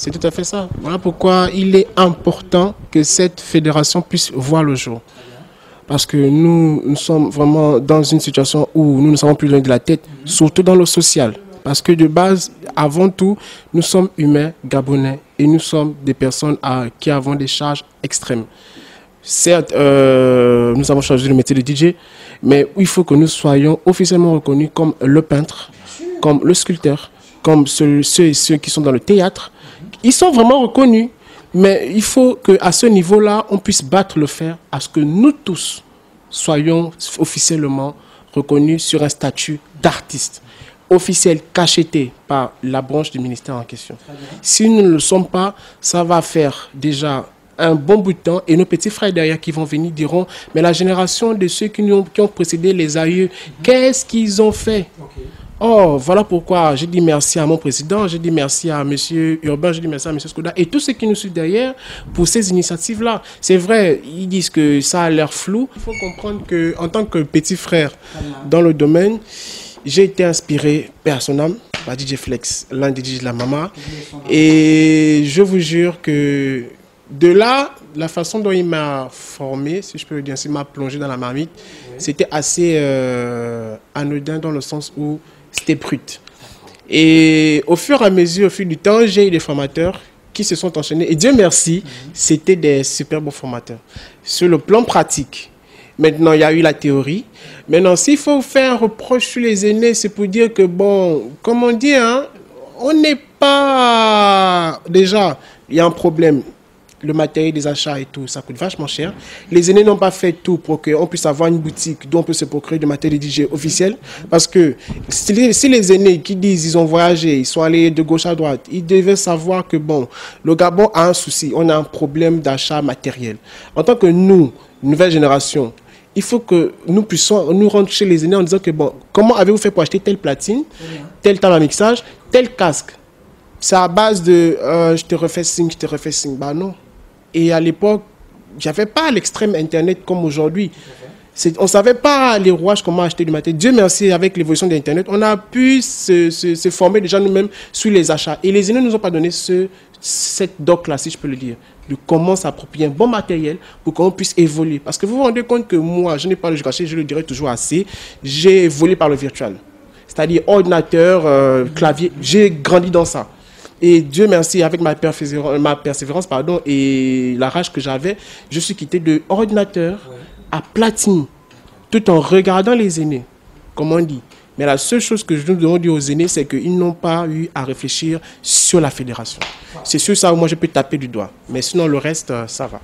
C'est tout à fait ça. Voilà pourquoi il est important que cette fédération puisse voir le jour. Parce que nous sommes vraiment dans une situation où nous ne savons plus donner de la tête, surtout dans le social. Parce que de base, avant tout, nous sommes humains, gabonais, et nous sommes des personnes qui avons des charges extrêmes. Certes, nous avons choisi le métier de DJ, mais il faut que nous soyons officiellement reconnus comme le peintre, comme le sculpteur, comme ceux qui sont dans le théâtre. Ils sont vraiment reconnus, mais il faut qu'à ce niveau-là, on puisse battre le fer à ce que nous tous soyons officiellement reconnus sur un statut d'artiste, officiel, cacheté par la branche du ministère en question. Si nous ne le sommes pas, ça va faire déjà un bon bout de temps et nos petits frères derrière qui vont venir diront mais la génération de ceux qui ont précédé les aïeux, qu'est-ce qu'ils ont fait? Oh, voilà pourquoi je dis merci à mon président, je dis merci à M. Urbain, je dis merci à M. Skoda et tous ceux qui nous suivent derrière pour ces initiatives-là. C'est vrai, ils disent que ça a l'air flou. Il faut comprendre qu'en tant que petit frère dans le domaine, j'ai été inspiré personnellement par DJ Flex, l'un des DJ de la Mama. Et je vous jure que de là, la façon dont il m'a formé, si je peux le dire, il m'a plongé dans la marmite, c'était assez anodin dans le sens où c'était brut. Et au fur et à mesure, au fil du temps, j'ai eu des formateurs qui se sont enchaînés. Et Dieu merci, c'était des super bons formateurs. Sur le plan pratique, maintenant, il y a eu la théorie. Maintenant, s'il faut faire un reproche sur les aînés, c'est pour dire que, bon, comme on dit, hein, on n'est pas... Déjà, il y a un problème. Le matériel des achats et tout, ça coûte vachement cher. Les aînés n'ont pas fait tout pour qu'on puisse avoir une boutique dont on peut se procurer du matériel DJ officiel. Parce que si les aînés qui disent qu'ils ont voyagé, ils sont allés de gauche à droite, ils devaient savoir que, bon, le Gabon a un souci, on a un problème d'achat matériel. En tant que nous, nouvelle génération, il faut que nous puissions nous rendre chez les aînés en disant que, bon, comment avez-vous fait pour acheter telle platine, telle table à mixage, tel casque? C'est à base de je te refais signe, je te refais signe. Bah non. Et à l'époque, il n'y avait pas l'extrême Internet comme aujourd'hui. On ne savait pas les rouages, comment acheter du matériel. Dieu merci, avec l'évolution de l'Internet, on a pu se former déjà nous-mêmes sur les achats. Et les aînés ne nous ont pas donné cette doc-là, si je peux le dire, de comment s'approprier un bon matériel pour qu'on puisse évoluer. Parce que vous vous rendez compte que moi, je n'ai pas le caché, je le dirai toujours assez, j'ai évolué par le virtuel. C'est-à-dire ordinateur, clavier, j'ai grandi dans ça. Et Dieu merci, avec ma persévérance et la rage que j'avais, je suis quitté de ordinateur à platine, tout en regardant les aînés, comme on dit. Mais la seule chose que je nous demande aux aînés, c'est qu'ils n'ont pas eu à réfléchir sur la fédération. C'est sur ça où moi je peux taper du doigt. Mais sinon, le reste, ça va.